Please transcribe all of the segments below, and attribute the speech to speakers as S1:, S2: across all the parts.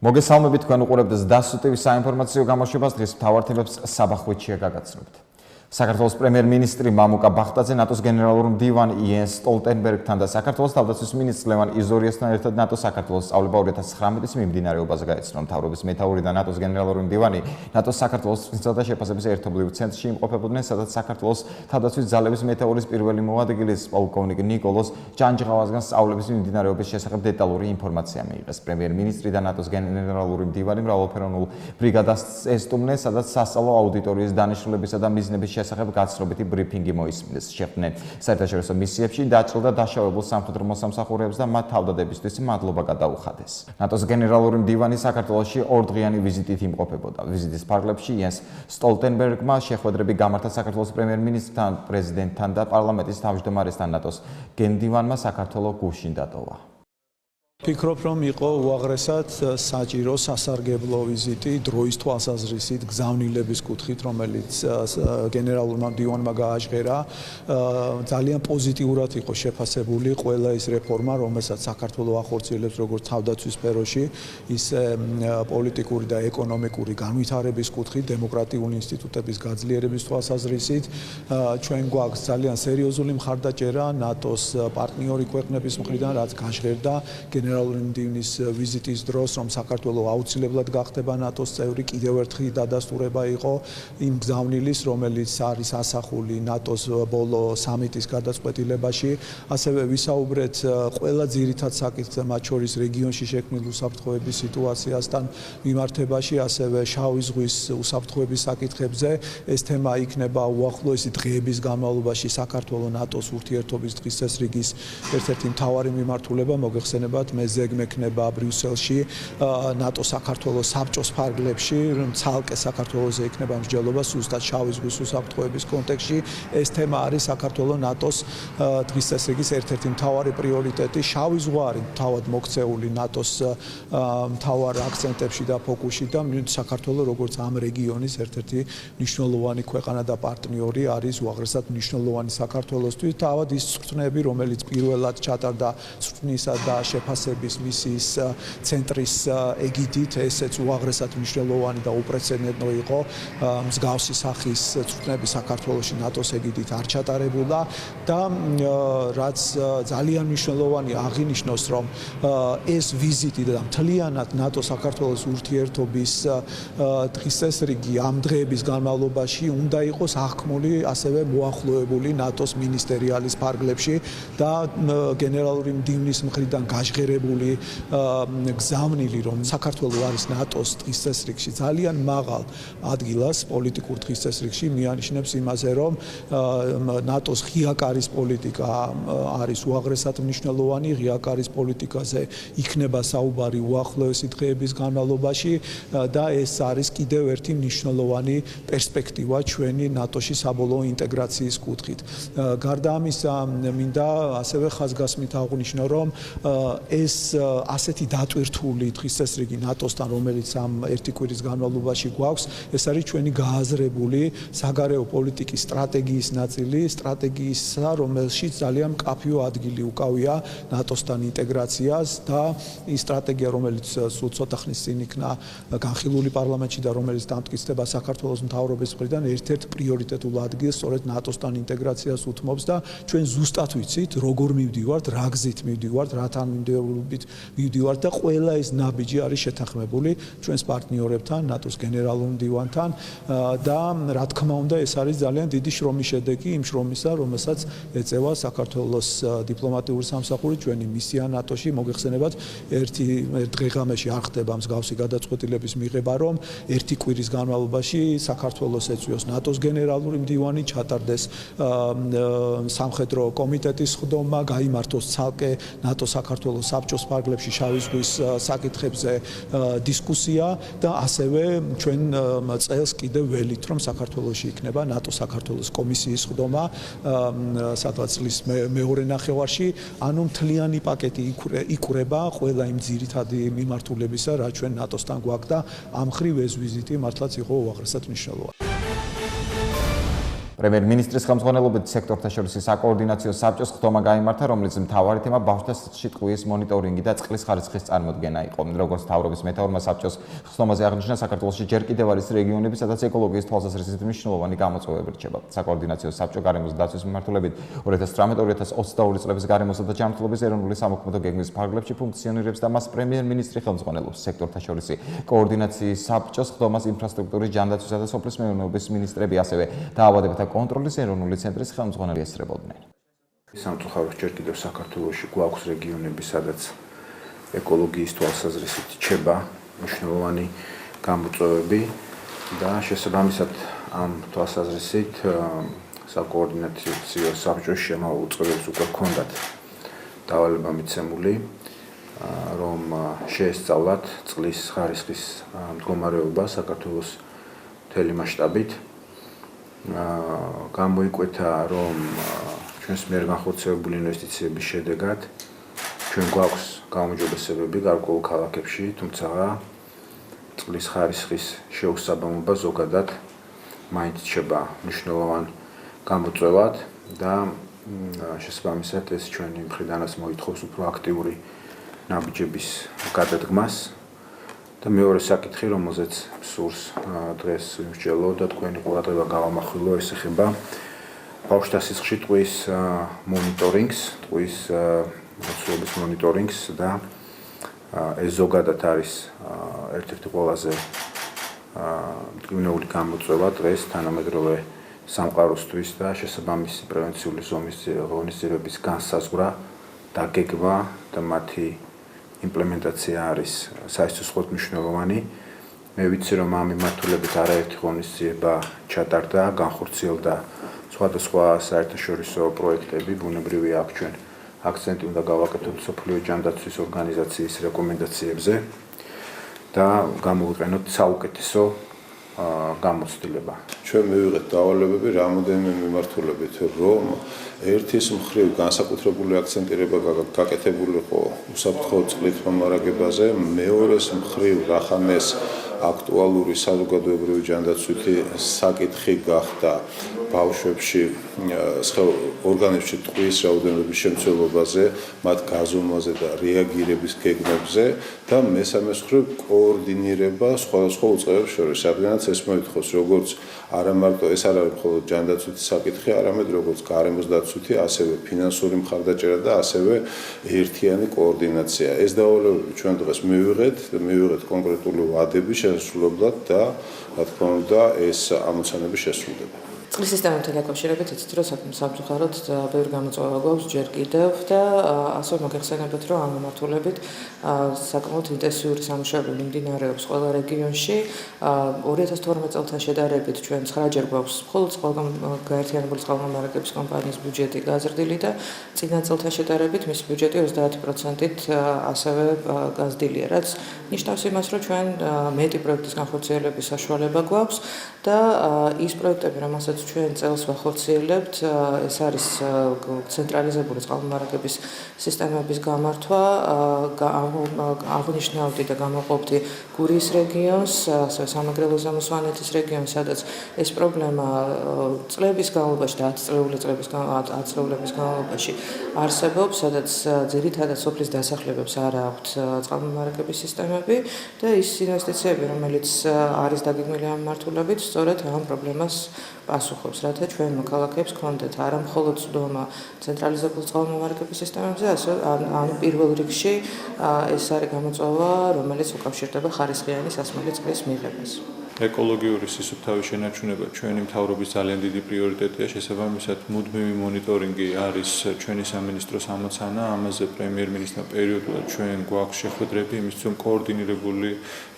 S1: მოგესალმებით, თქვენ უყურებთ სდასუ ტივის საინფორმაციო გამოშვებას. დღეს მთავარ თემებს საბა ხვიჩია გაგაცნობთ. საქართველოს პრემიერ-მინისტრი მამუკა ბახტაძე ნატოს გენერალურ მდივანი იენს სტოლტენბერგთან და საქართველოს თავდაცვის მინისტრ ლევან იზორიასთან ერთად ნატოს საქართველოს სწავლება 2019-ის მიმდინარეობაზე გაეცნო. მთავრობის მეთაური და ნატოს გენერალური მდივანი ნატოს საქართველოს წვრთნისა და შეფასების ერთობლივ ცენტრში იმყოფებოდნენ, სადაც საქართველოს თავდაცვის ძალების მეთაურის პირველი მოადგილის პოლკოვნიკ ნიკოლოზ ჭანჭღავაზგან სწავლების მიმდინარეობის შესახებ დეტალური ინფორმაცია მიიღეს. პრემიერ-მინისტრი და ნატოს გენერალური მდივანი მრავალფეროვნულ ბრიგადას ესტუმნენ, სადაც სასწავლო აუდიტორიის დანიშნულებისა და მიზნების შესახებ გაცნობიტი ბრიფინგი მოისმინეს. შეხვდნენ საერთაშორისო მისიებში დაჭრილ და დაშავებულ სამხედრო მოსამსახურეებს და მათ თავდადებისთვის მადლობა გადაუხადეს. ნატოს გენერალური მდივანი საქართველოში ორდღიანი ვიზიტით იმყოფებოდა. ვიზიტის ფარგლებში იენს სტოლტენბერგმა შეხვედრები გამართა საქართველოს პრემიერ-მინისტრთან, პრეზიდენტთან და პარლამენტის თავმჯდომარესთან. ნატოს გენდივანმა საქართველოს გუშინ დატოვა.
S2: Ფიქრობ, რომ იყო უაღრესად საჭირო სასარგებლო ვიზიტი დროის თვალსაზრისით გზავნილების კუთხით, რომელიც გენერალურმა მდივანმა გააჟღერა. ძალიან პოზიტიურად იყო შეფასებული ყველა ის რეფორმა, რომელსაც საქართველოს ახორციელებს როგორც თავდაცვის სფეროში, ისე პოლიტიკური და ეკონომიკური განვითარების კუთხით, დემოკრატიული ინსტიტუტების გაძლიერების თვალსაზრისით. ჩვენ გვაქვს ძალიან სერიოზული მხარდაჭერა ნატოს პარტნიორი ქვეყნების მხრიდან, რაც გაჟღერდა გენერალური მდივნის ვიზიტის დროს, რომ საქართველოს აუცილებლად გახდება ნატოს წევრი, კიდევ ერთხელ დადასტურება იყო იმ გზავნილის, რომელიც არის ასახული ნატოს ბოლო სამიტის გადაწყვეტილებაში. ასევე ვისაუბრეთ ყველა ძირითად საკითხზე, მათ შორის რეგიონში შექმნილ უსაფრთხოების სიტუაციასთან მიმართებაში, ასევე შავი ზღვის უსაფრთხოების საკითხებზე. ეს თემა იქნება უახლოესი დღეების განმავლობაში საქართველოს ნატოს ურთიერთობის დღის წესრიგის ერთ-ერთი მთავარი მიმართულება. მოგეხსენებათ, მე ზეგმექნება ბრიუსელში ნატო საქართველოს საბჭოს ფარგლებში, ცალკე საქართველოს იქნება მსჯელობა სუსტად შავი ზღვის უსაფრთხოების კონტექსტში. ეს თემა არის საქართველოს ნატოს დღის წესრიგის ერთ-ერთი მთავარი პრიორიტეტი. შავი ზღვა არის თავად მოქცეული ნატოს მთავარ აქცენტებში და ფოკუსში და საქართველოს როგორც ამ რეგიონის ერთ-ერთი მნიშვნელოვანი ქვეყანა და პარტნიორი არის უაღრესად მნიშვნელოვანი საქართველოსთვის. თავად ის წვრთნები, რომელიც პირველად ჩატარდა წვრთნისა და შეფასების მისიის ცენტრის ეგიდით, ესეც უაღრესად მნიშვნელოვანი და უპრეცედენტო იყო. მსგავსი სახის წვრთნები საქართველოში ნატოს ეგიდით არ ჩატარებულა და რაც ძალიან მნიშვნელოვანი აღინიშნოს, რომ ეს ვიზიტი და მთლიანად ნატო-საქართველოს ურთიერთობის დღის წესრიგი ამ დღეების განმავლობაში უნდა იყოს აღქმული, ასევე მოახლოებული ნატოს მინისტერიალის ფარგლებში და გენერალური მდივნის მხრიდან გაჟღერებული გზავნილი, რომ საქართველოს არის ნატოს დღის წესრიგში ძალიან მაღალ ადგილას პოლიტიკურ დღის წესრიგში, მიანიშნებს იმაზე, რომ ნატოს ღია-კარის პოლიტიკა არის უაღრესად მნიშვნელოვანი. ღია-კარის პოლიტიკაზე იქნება საუბარი უახლოესი დღეების განმავლობაში და ეს არის კიდევ ერთი მნიშვნელოვანი პერსპექტივა ჩვენი ნატოში საბოლოო ინტეგრაციის კუთხით. გარდა ამისა, მინდა ასევე ხაზგასმით აღვნიშნო, რომ ეს ასეთი დატვირთული დღის წესრიგი ნატოსთან, რომელიც ამ ერთი კვირის განმავლობაში გვაქვს, ეს არის ჩვენი გააზრებული საგარეო პოლიტიკის სტრატეგიის ნაწილი, სტრატეგიისა, რომელშიც ძალიან მკაფიო ადგილი უკავია ნატოსთან ინტეგრაციას და ის სტრატეგია, რომელიც სულ ცოტა ხნის წინ იქნა განხილული პარლამენტში და რომელიც დამტკიცდება საქართველოს მთავრობის მხრიდან, ერთ-ერთ პრიორიტეტულ ადგილს სწორედ ნატოსთან ინტეგრაციას უთმობს და ჩვენ ზუსტად ვიცით, როგორ მივდივართ, რა გზით მივდივართ, რათან მივდივართ და ყველა ეს ნაბიჯი არის შეთანხმებული ჩვენს პარტნიორებთან, ნატოს გენერალურ მდივანთან და რა თქმა უნდა, ეს არის ძალიან დიდი შრომის შედეგი იმ შრომისა, რომელსაც ეწევა საქართველოს დიპლომატიური სამსახური, ჩვენი მისია ნატოში. მოგეხსენებათ, ერთ დღე-ღამეში არ ხდება მსგავსი გადაწყვეტილების მიღება, რომ ერთი კვირის განმავლობაში საქართველოს ეწვიოს ნატოს გენერალური მდივანი, ჩატარდეს სამხედრო კომიტეტის ხდომა, გაიმართოს ცალკე ნატო-საქართველოს საბჭოს ფარგლებში შავი ზღვის საკითხებზე დისკუსია და ასევე ჩვენ წელს კიდევ ველით, რომ საქართველოში იქნება ნატო-საქართველოს კომისიის ხდომა, სადღაც წლის მეორე ნახევარში, ანუ მთლიანი პაკეტი იკვრება ყველა იმ ძირითადი მიმართულებისა, რაც ჩვენ ნატოსთან გვაქვს და ამ ხრივ ეს ვიზიტი მართლაც იყო უაღრესად მნიშვნელოვანი.
S1: პრემიერ-მინისტრის ხელმძღვანელობით სექტორთა შორის საკოორდინაციო საბჭოს ხდომა გაიმართა, რომლის მთავარი თემა ბავშვთა სიტყვის მონიტორინგი და წყლის ხარისხის წარმოდგენა იყო. როგორც მთავრობის მეთაურმა საბჭოს ხდომაზე აღნიშნა, საქართველოში ჯერ კიდევ არის რეგიონები, სადაც ეკოლოგიის თვალსაზრისით მნიშვნელოვანი გამოწვევები რჩება. საკოორდინაციო საბჭო გარემოს დაცვის მიმართულებით 2018-2022 წლების გარემოსა და ჯანმრთელობის ეროვნული სამოქმედო გეგმის ფარგლებში ფუნქციონირებს და მას პრემიერ-მინისტრი ხელმძღვანელობს. სექტორთა შორის კოორდინაციის საბჭოს ხდომას ინფრასტრუქტურის, ჯანდაცვისა და სოფლის მეურნეობის მინისტრები, ასევე დაავადებათა კონტროლის ეროვნული ცენტრის ხელმძღვანელი ესწრებოდნენ.
S3: სამწუხაროდ ჯერ კიდევ საქართველოში გვაქვს რეგიონები, სადაც ეკოლოგიის თვალსაზრისით რჩება მნიშვნელოვანი გამოწვევები და შესაბამისად ამ თვალსაზრისით საკოორდინაციო საბჭოს შემავალ წლებს უკვე ჰქონდათ დავალება მიცემული, რომ შეესწავლათ წყლის ხარისხის მდგომარეობა საქართველოს მთელი მასშტაბით. გამოიკვეთა, რომ ჩვენს მიერ განხორციელებული ინვესტიციების შედეგად ჩვენ გვაქვს გაუმჯობესებები გარკვეულ ქალაქებში, თუმცა წყლის ხარისხის შეუსაბამობა ზოგადად მაინც რჩება მნიშვნელოვან გამოწვევად და შესაბამისად ეს ჩვენი მხრიდანაც მოითხოვს უფრო აქტიური ნაბიჯების გადადგმას. და მეორე საკითხი, რომელზეც სურს დღეს ვიმსჯელო და თქვენი ყურადღება გავამახვილო, ეს ეხება ბავშვთა სისხლში მონიტორინგს, ტყვის მოცულობის მონიტორინგს და ეს ზოგადად არის ერთ-ერთი ყველაზე მტკივნეული გამოწვევა დღეს თანამედროვე სამყაროსთვის და შესაბამისი პრევენციული ღონისძიებების განსაზღვრა, დაგეგმა და მათი იმპლემენტაცია არის საერთოდ მნიშვნელოვანი. მე ვიცი, რომ ამ მიმართულებით არაერთი ღონისძიება ჩატარდა, განხორციელდა სხვადასხვა საერთაშორისო პროექტები, ბუნებრივია აქ ჩვენ აქცენტი უნდა გავაკეთოთ მსოფლიო ჯანდაცვის ორგანიზაციის რეკომენდაციებზე და გამოვიყენოთ საუკეთესო გამოცდილება.
S4: ჩვენ მივიღეთ დავალებები რამოდენიმე მიმართულებით, რომ ერთის მხრივ განსაკუთრებული აქცენტირება გაკეთებულიყო უსაფრთხო წყლით მომარაგებაზე, მეორეს მხრივ რახანეს აქტუალური საზოგადოებრივი ჯანდაცვითი საკითხი გახდა ბავშვებში ორგანიზმში ტყვის რაოდენობის შემცველობაზე, მათ გაზომვაზე და რეაგირების გეგმებზე და მესამე მხრივ კოორდინირება სხვადასხვა უწყებებს შორის. რადგანაც ეს მოითხოვს როგორც არა მარტო ეს არ არის მხოლოდ ჯანდაცვითი საკითხი, არამედ როგორც გარემოს დაცვითი, ასევე ფინანსური მხარდაჭერა და ასევე ერთიანი კოორდინაცია. ეს დავალებები ჩვენ დღეს მივიღეთ კონკრეტული ვადები შესრულებლად და რა თქმა უნდა ეს ამოცანები შესრულდება.
S5: წყლის სისტემასთან დაკავშირებით იცით, რომ სამწუხაროდ ბევრი გამოწვევა გვაქვს ჯერ კიდევ და ასევე მოგეხსენებათ, რომ ამ მიმართულებით საკმაოდ ინტენსიური სამუშაოები მიმდინარეობს ყველა რეგიონში. 2012 წელთან შედარებით ჩვენ 9-ჯერ გვაქვს მხოლოდ გაერთიანებული წყალმომარაგების კომპანიის ბიუჯეტი გაზრდილი და წინა წელთან შედარებით მისი ბიუჯეტი 30%-ით ასევე გაზრდილია, რაც ნიშნავს იმას, რომ ჩვენ მეტი პროექტის განხორციელების საშუალება გვაქვს და ის პროექტები, რომელსაც ჩვენ წელს ვახორციელებთ, ეს არის ცენტრალიზებული წყალმომარაგების სისტემების გამართვა, აღნიშნავდი და გამოყოფდი გურიის რეგიონს, ასევე სამეგრელოს ზემო სვანეთის რეგიონს, სადაც ეს პრობლემა წლების განმავლობაში და 10 წლების განმავლობაში არსებობს, სადაც ძირითადად სოფლის დასახლებებს არ აქვთ წყალმომარაგების სისტემები და ის ინვესტიციები, რომელიც არის დაგეგმილი ამ მიმართულებით, სწორედ ამ პრობლემას პასუხობს, რათა ჩვენ მოქალაქეებს გქონდეთ არა მხოლოდ ცდომა ცენტრალიზებული წყალმომარაგების სისტემებზე, ასევე ამ პირველ რიგში ეს არის გამოწვევა, რომელიც უკავშირდება ხარისხიანი სასმელი წყლის მიღებას.
S6: ეკოლოგიური სისუფთავის შენარჩუნება ჩვენი მთავრობის ძალიან დიდი პრიორიტეტია. შესაბამისად, მუდმივი მონიტორინგი არის ჩვენი სამინისტროს ამოცანა. ამაზე პრემიერ-მინისტრმა პერიოდულად ჩვენ გვაქვს შეხვედრები იმის, რომ კოორდინირებული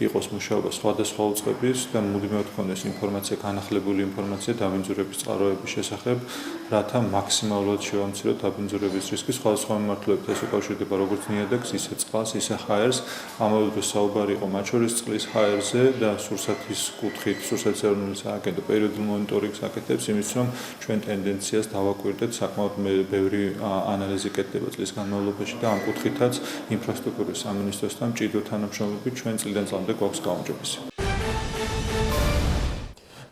S6: იყოს მუშაობა სხვადასხვა უწყების და მუდმივად გქონდეს ინფორმაცია, განახლებული ინფორმაცია დაბინძურების წყაროების შესახებ, რათა მაქსიმალურად შევამციროთ დაბინძურების რისკი. სხვადასხვა მიმართულებით ეს უკავშირდება როგორც ნიადაგს, ისე წყალს, ისე ჰაერს. ამავე დროს საუბარი იყო მათ შორის წყლის ჰაერზე და სურსათის კუთხით, სურსათის ეროვნული სააგენტო პერიოდულ მონიტორინგს აკეთებს იმის, რომ ჩვენ ტენდენციას დავაკვირდეთ, საკმაოდ ბევრი ანალიზი კეთდება წლის განმავლობაში და ამ კუთხითაც ინფრასტრუქტურის სამინისტროსთან მჭიდრო თანამშრომლობით ჩვენ წლიდან წლამდე გვაქვს გაუმჯობესი.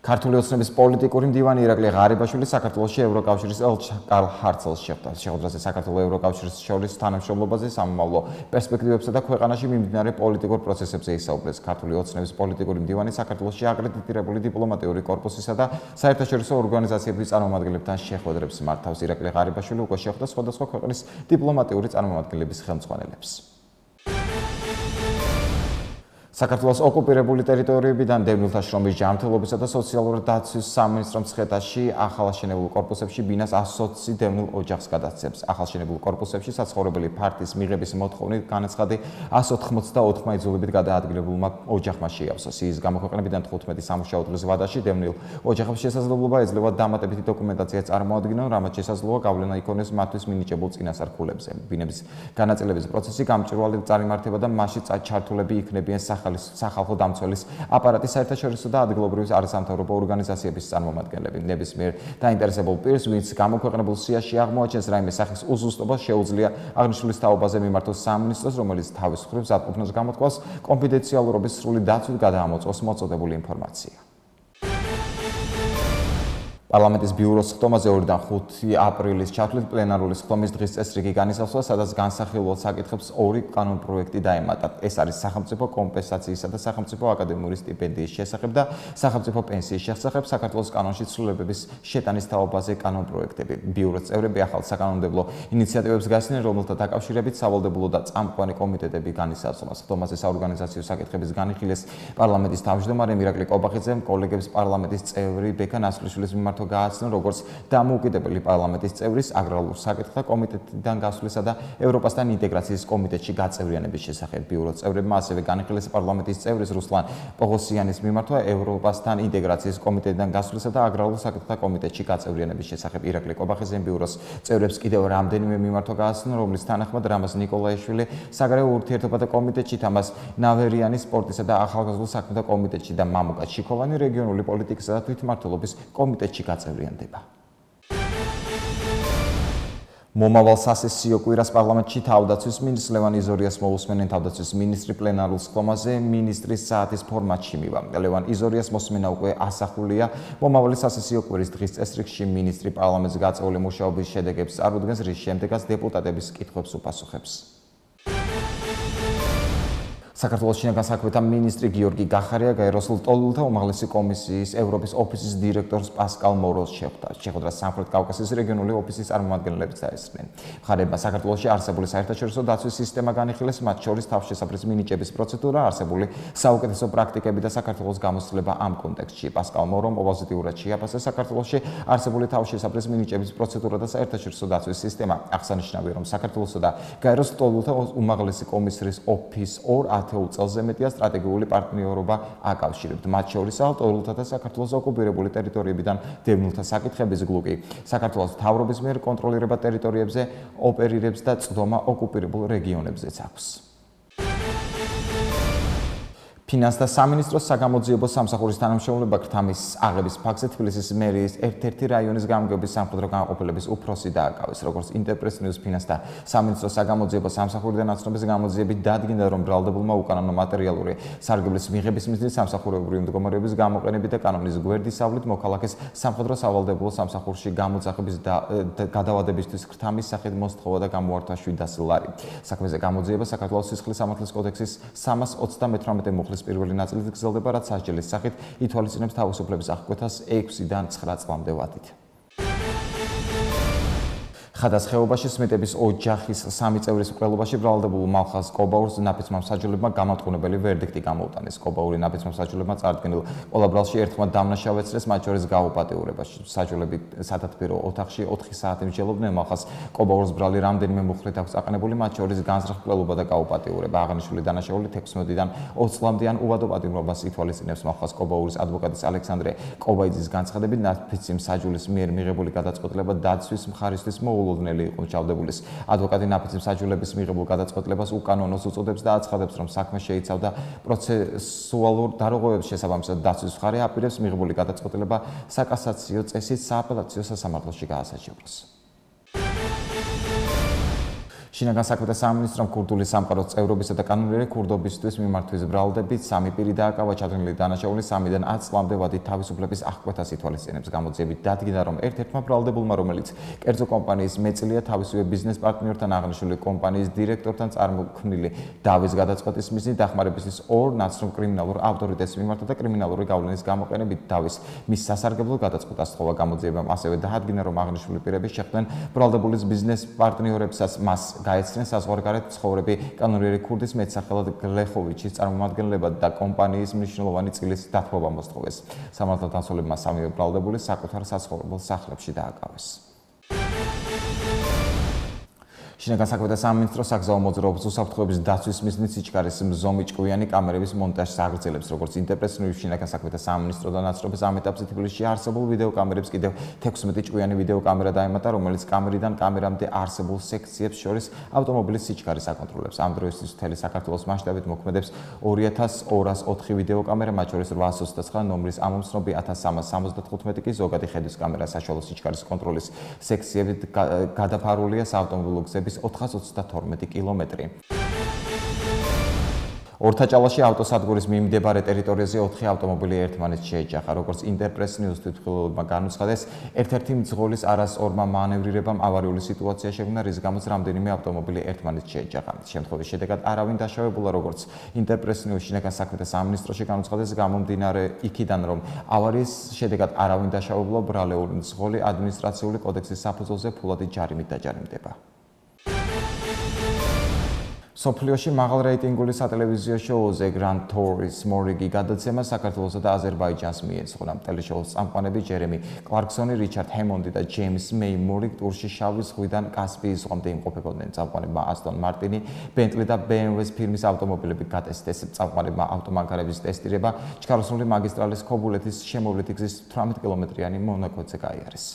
S1: ქართული ოცნების პოლიტიკური მდივანი ირაკლი ღარიბაშვილი საქართველოში ევროკავშირის ელჩ-კარლ ჰარცელს შეხვდა. შეხვედრაზე საქართველოს ევროკავშირის შორის თანამშრომლობაზე, სამომავლო პერსპექტივებსა და ქვეყანაში მიმდინარე პოლიტიკურ პროცესებზე ისაუბრეს. ქართული ოცნების პოლიტიკური მდივანი საქართველოში აკრედიტირებული დიპლომატიური კორპუსისა და საერთაშორისო ორგანიზაციების წარმომადგენლებთან შეხვედრებს მართავს. ირაკლი ღარიბაშვილი უკვე შეხვდა სხვადასხვა ქვეყნის დიპლომატიური წარმომადგენლების ხელმძღვანელებს. საქართველოს ოკუპირებული ტერიტორიებიდან დევნილთა შრომის ჯანმრთელობისა და სოციალური დაცვის სამინისტრო მცხეთაში ახალაშენებულ კორპუსებში ბინას 120 დევნილ ოჯახს გადასცემს. ახალშენებულ კორპუსებში საცხოვრებელი ფართის მიღების მოთხოვნით განაცხადი 184 იძულებით გადაადგილებულმა ოჯახმა შეავსოს. ის გამოქვეყნებიდან 15 სამუშაო დღის ვადაში დევნილ ოჯახებს შესაძლებლობა ეძლევა დამატებითი დოკუმენტაცია წარმოადგინონ, რამაც შესაძლოა გავლენა იქონეს მათთვის მინიჭებულ წინასწარ-ქულებზე. ბინების განაწილების პროცესი გამჭვირვალედ წარიმართება და მასში ჩართულები იქნებიან სახალხო დამცველის აპარატის საერთაშორისო და ადგილობრივი არასამთავრობო ორგანიზაციების წარმომადგენლები. ნებისმიერ დაინტერესებულ პირს, ვინც გამოქვეყნებულ სიაში აღმოაჩენს რაიმე სახის უზუსტობას, შეუძლია აღნიშნულის თაობაზე მიმართოს სამინისტროს, რომელიც თავის მხრივ მზადყოფნას გამოთქვას კონფიდენციალურობის სრული დაცვით გადაამოწმოს მოწოდებული ინფორმაცია. პარლამენტის ბიუროს ხტომაზე 2-დან 5 აპრილის ჩათვლით პლენარული ხტომის დღის წესრიგი განისახვა, სადაც განსახილველ საკითხებს 2 კანონპროექტი დაემატა. ეს არის სახელმწიფო კომპენსაციისა და სახელმწიფო აკადემიური სტიპენდიის შესახებ და სახელმწიფო პენსიის შესახებ საქართველოს კანონში ცვლილებების შეტანის თაობაზე კანონპროექტები. ბიუროს წევრები ახალ საკანონმდებლო ინიციატივებს გასცნენ, რომელთა დაკავშირებით სავალდებულო და წამყვანი კომიტეტები განისაზღვრეს. ხტომაზე საორგანიზაციო საკითხების განხილეს პარლამენტის თავმჯდომარე ირაკლი კობახიძემ, კოლეგებს პარლამენტის წევრი ბექა ნასვლიშვილის მიმართ გააცნო, როგორც დამოუკიდებელი პარლამენტის წევრის აგრარულ საკითხთა კომიტეტიდან გასვლისა და ევროპასთან ინტეგრაციის კომიტეტში გაწევრიანების შესახებ. ბიუროს წევრებმა ასევე განხილეს პარლამენტის წევრის რუსლან პოღოსიანის მიმართვა ევროპასთან ინტეგრაციის კომიტეტიდან გასვლისა და აგრარულ საკითხთა კომიტეტში გაწევრიანების შესახებ. ირაკლი კობახიძემ ბიუროს წევრებს კიდევ რამდენიმე მიმართვა გააცნო, რომლის თანახმად რამაზ ნიკოლაიშვილი საგარეო ურთიერთობათა კომიტეტში, თამას ნავერიანი სპორტისა და ახალგაზრდულ საქმეთა კომიტეტში და მამუკა ჩიქოვანი რეგიონული პოლიტიკისა და თვითმმართველობის კომიტეტში გაწევრიანდება. მომავალ სასესიო კვირას პარლამენტში თავდაცვის მინისტრ ლევან იზორიას მოусმენენ. თავდაცვის მინისტრი პლენარულ ხტომაზე მინისტრის საათის ფორმატში მივა. ლევან იზორიას მოსმენა უკვე ასახულია. მომავალი სასესიო კვირის დღის წესრიგში მინისტრი პარლამენტს გაწეული მუშაობის შედეგებს წარუდგენს, რის შემდეგაც დეპუტატების კითხვებს უპასუხებს. საქართველოს შინაგან საქმეთა მინისტრი გიორგი გახარია გაეროსულ ტოლულთა უმაღლესი კომისიის ევროპის ოფისის დირექტორს პასკალ მოროს შეხვდა. შეხვედრას სამხრეთ კავკასიის რეგიონული ოფისის წარმომადგენლებიც დაესწრნენ. მხარეებმა საქართველოში არსებული საერთაშორისო დაცვის სისტემა განიხილეს, მათ შორის თავშესაფრის მინიჭების პროცედურა, არსებული საუკეთესო პრაქტიკები და საქართველოს გამოცდილება ამ კონტექსტში. პასკალ მორომ პოზიტიურად შეაფასა საქართველოში არსებული თავშესაფრის მინიჭების პროცედურა და საერთაშორისო დაცვის სისტემა. აღსანიშნავია, რომ საქართველოსა და გაეროს ტოლულთა უმაღლესი კომისრის ოფისს 2 წელზე მეტია სტრატეგიული პარტნიორობა აკავშირებთ. მათ შორისაა ტოლულთა და საქართველოს ოკუპირებული ტერიტორიებიდან დევნილთა საკითხების გლუკი. საქართველოს მთავრობის მიერ კონტროლირება ტერიტორიებზე ოპერირებს და წვდომა ოკუპირებულ რეგიონებზეც აქვს. ფინანსთა სამინისტროს საგამოძიებო სამსახურის თანამშრომლობა ქრთამის აღების ფაქტზე თბილისის მერიის ერთ-ერთი რაიონის გამგეობის სამხედრო განყოფილების უფროსი დააკავეს. როგორც ინტერპრეს ნიუს ფინანსთა სამინისტროს საგამოძიებო სამსახურიდან აცნობის გამოძიებით დადგინდა, რომ ბრალდებულმა უკანონო მატერიალური სარგებლის მიღების მიზნით სამსახურებრივი მდგომარეობის გამოყენებით და კანონის გვერდისავლით მოქალაქეს სამხედრო სავალდებულო სამსახურში გამოძახების გადავადებისთვის ქრთამის სახით მოსთხოვა და გამოართვა 700 ლარი. საქმეზე გამოძიება საქართველოს სისხლის სამართლის კოდექსის 338 მუხლის პირველი ნაწილით გრძელდება, რაც სასჯელის სახით ითვალისწინებს თავისუფლების აღკვეთას 6-დან 9 წლამდე ვადით. ხადას ხეობაში სმეტების ოჯახის 3 წევრის მკვლელობაში ბრალდებულ მალხაზ კობაურს ნაფიცმა მსაჯულებმა გამატყუნებელი ვერდიქტი გამოუტანეს. კობაური ნაფიცმა მსაჯულებმა წარდგენილ ყოლაბრალში ერთხმად დამნაშავე ეწრეს, მათ შორის გაუპატიურებაში. მსაჯულები სათათბირო ოთახში 4 საათი მსჯელობდნენ მალხაზ კობაურს ბრალი რამდენიმე მუხლით აქვს აყენებული, მათ შორის განზრახ მკვლელობა და გაუპატიურება. აღნიშნული დანაშაული 16-დან 20 წლამდიან უვადო პატიმრობას ითვალისწინებს. მალხაზ კობაურის ადვოკატის ალექსანდრე კობაიძის განცხადებით, ნაფიცი მსაჯულის მიერ მიღებული გადაწყვეტილება დაცვის მხარისთვის მოულოდნელი იყო ჩავდებულის. ადვოკატი ნაფიცი მსაჯულების მიღებულ გადაწყვეტილებას უკანონოს უწოდებს და აცხადებს, რომ საქმე შეიცავდა პროცესუალურ დარღვევებს, შესაბამისად დაცვის მხარე აპირებს მიღებული გადაწყვეტილება საკასაციო წესით სააპელაციო სასამართლოში გაასაჩივროს. შინაგან საქმეთა სამინისტრომ ქურდული სამყაროს წევრობისა და კანონიერი ქურდობისთვის მიმართვის ბრალდებით 3 პირი დააკავა ჩადენილი დანაშაული 3-დან 10 წლამდე ვადით თავისუფლების აღკვეთას ითვალისწინებს. გამოძიებით დადგინდა, რომ ერთ-ერთმა ბრალდებულმა, რომელიც კერძო კომპანიის მეწელია თავისივე ბიზნეს პარტნიორთან აღნიშნული კომპანიის დირექტორთან წარმოქმნილი დავის გადაწყვეტის მიზნით დახმარებისთვის 2 ნაცნობ კრიმინალურ ავტორიტეტს მიმართა და კრიმინალური გავლენის გამოყენებით დავის მის სასარგებლო გადაწყვეტას თხოვა. გამოძიებამ ასევე დაადგინა, რომ აღნიშნული პირები შეხვდნენ ბრალდებულის ბიზნეს პარტნიორებსაც მას გაეცნეს საზღვარგარეთ მცხოვრები კანონიერი ქურდის მეტსახელად გლეხოვიჩის წარმომადგენლებად და კომპანიის მნიშვნელოვანი წილის დათმობა მოსთხოვეს. სამართალდამცველებმა სამივე ბრალდებული საკუთარ საცხოვრებელ სახლებში დააკავეს. შინაგან საქმეთა სამინისტრო საგზაო მოძრაობის უსაფრთხოების დაცვის მიზნით სიჩქარის მზომი ჭკვიანი კამერების მონტაჟს აგრძელებს. როგორც ინტერპრეტაციული შინაგან საქმეთა სამინისტრო და ნაცნობებს ამ ეტაპზე თბილისში არსებულ ვიდეო კამერებს კიდევ 16 ჭკვიანი ვიდეო კამერა დაემატა, რომელიც კამერიდან კამერამდე არსებულ სექციებს შორის ავტომობილის სიჩქარეს აკონტროლებს. ამ დროისთვის მთელი საქართველოს მასშტაბით მოქმედებს 2204 ვიდეო კამერა, მათ შორის 829 ნომრის ამომცნობი 1375 კი ზოგადი ხედვის კამერა. საშუალო სიჩქარის კონტროლის სექციებით გადაფარულია საავტომობილო გზების 422 კილომეტრი. ორთაჭალაში ავტოსადგურის მიმდებარე ტერიტორიაზე 4 ავტომობილი ერთმანეთს შეეჯახა. როგორც ინტერპრეს ნიუს თვითმხილველებმა განუცხადეს, ერთ-ერთი მძღოლის არასწორმა მანევრირებამ ავარიული სიტუაცია შექმნა, რის გამოც რამდენიმე ავტომობილი ერთმანეთს შეეჯახა. შემთხვევის შედეგად არავინ დაშავებულა, როგორც ინტერპრეს ნიუს შინაგან საქმეთა სამინისტროში განუცხადეს, გამომდინარე იქიდან, რომ ავარიის შედეგად არავინ დაშავებულა, ბრალეული მძღოლი ადმინისტრაციული კოდექსის საფუძველზე ფულადი ჯარიმით დაჯარიმდება. სოფლიოში მაღალ რეიტინგული სატელევიზიო შოუზე Grand Tour-ის მორიგი გადაცემა საქართველოსა და აზერბაიჯანს მიეძღვნა. ტელეშოუს წამყვანები ჯერემი კლარკსონი, რიჩარდ ჰემონდი და ჯეიმს მეი მორიგ ტურში შავი ზღვიდან კასპიის ზღვამდე იმყოფებოდნენ. წამყვანებმა ასტონ მარტინი, ბენტლი და BMW-ს ფირმის ავტომობილები გატესტეს. წამყვანებმა ავტომანქანების ტესტირება ჩქაროსნული მაგისტრალის ქობულეთის შემოვლითი გზის 18 კილომეტრიანი მონაკვეთზე გაიარეს.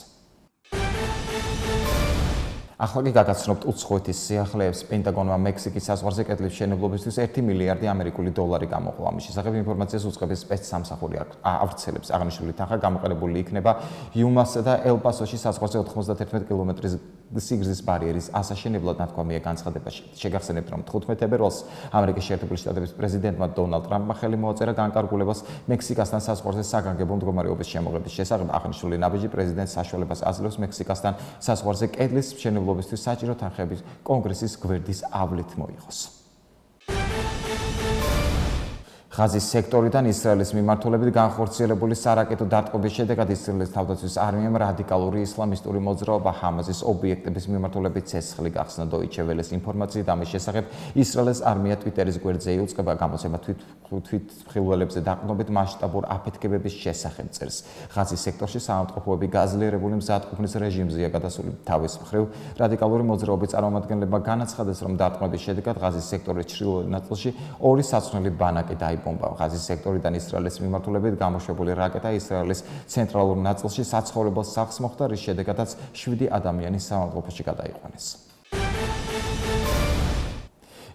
S1: ახლა კი გაგაცნობთ უცხოეთის სიახლეებს. პენტაგონმა მექსიკის საზღვარზე კედლის მშენებლობისთვის 1 მილიარდი ამერიკული დოლარი გამოყო. ამის შესახებ ინფორმაციას უწყების სპეცსამსახური ავრცელებს. აღნიშნული თანხა გამოყენებული იქნება იუმასსა და ელ-პასოში საზღვარზე 91 კილომეტრის სიგრძის ბარიერის ასაშენებლად, ნათქვამია განცხადებაში. შეგახსენებთ, რომ 15 თებერვალს ამერიკის შეერთებული შტატების პრეზიდენტმა დონალდ ტრამპმა ხელი მოაწერა განკარგულებას მექსიკასთან საზღვარზე საგანგებო მდგომარეობის შემოღების შესახებ. აღნიშნული ნაბიჯი პრეზიდენტს საშუალებას აძლევს მექსიკასთან საზღვარზე კედლის მშენებლობისთვის საჭირო თანხები კონგრესის გვერდის ავლით მოიღოს. ღაზის სექტორიდან ისრაელის მიმართულებით განხორციელებული სარაკეტო დარტყმების შედეგად ისრაელის თავდაცვის არმიამ რადიკალური ისლამისტური მოძრაობა ჰამასის ობიექტების მიმართულებით ცეცხლი გახსნა. დოიჩე ველეს ინფორმაციით ამის შესახებ ისრაელის არმია ტვიტერის გვერდზე იუწყება გამოცემა თვითმხილველებზე დაყრდნობით მასშტაბურ აფეთქებების შესახებ წერს. ღაზის სექტორში საავადმყოფოები გაზლიერებული მზადყოფნის რეჟიმზეა გადასული. თავის მხრივ რადიკალური მოძრაობის წარმომადგენლებმა განაცხადეს, რომ დარტყმების შედეგად ღაზის სექტორის ჩრდილოეთ ნაწილში 2 საცვლელი ბანაკი დაიბომბა. ღაზის სექტორიდან ისრაელის მიმართულებით გამოშვებული რაკეტა ისრაელის ცენტრალურ ნაწილში საცხოვრებელ სახლს მოხვდა, რის შედეგადაც 7 ადამიანი საავადმყოფოში გადაიყვანეს.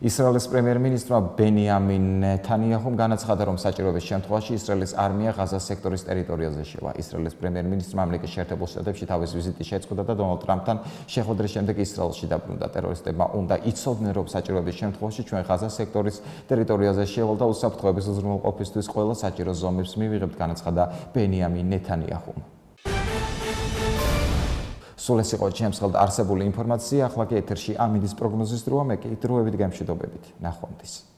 S1: ისრაელის პრემიერ-მინისტრმა ბენიამინ ნეთანიაჰუმ განაცხადა, რომ საჭიროების შემთხვევაში ისრაელის არმია ღაზას სექტორის ტერიტორიაზე შევა. ისრაელის პრემიერ-მინისტრმა ამერიკის შეერთებულ შტატებში თავის ვიზიტი შეწყვეტა და დონალდ ტრამპთან შეხვედრის შემდეგ ისრაელში დაბრუნდა. ტერორისტებმა უნდა იცოდნენ, რომ საჭიროების შემთხვევაში ჩვენ ღაზას სექტორის ტერიტორიაზე შევალ და უსაფრთხოების უზრუნველყოფისთვის ყველა საჭირო ზომებს მივიღებთ, განაცხადა ბენიამინ ნეთანიაჰუმ. სულ ეს იყო ჩემს ხელთ არსებული ინფორმაცია. ახლა კი ეთერში ამინდის პროგნოზის დროა. მე კი დროებით გემშვიდობებით. ნახვამდის.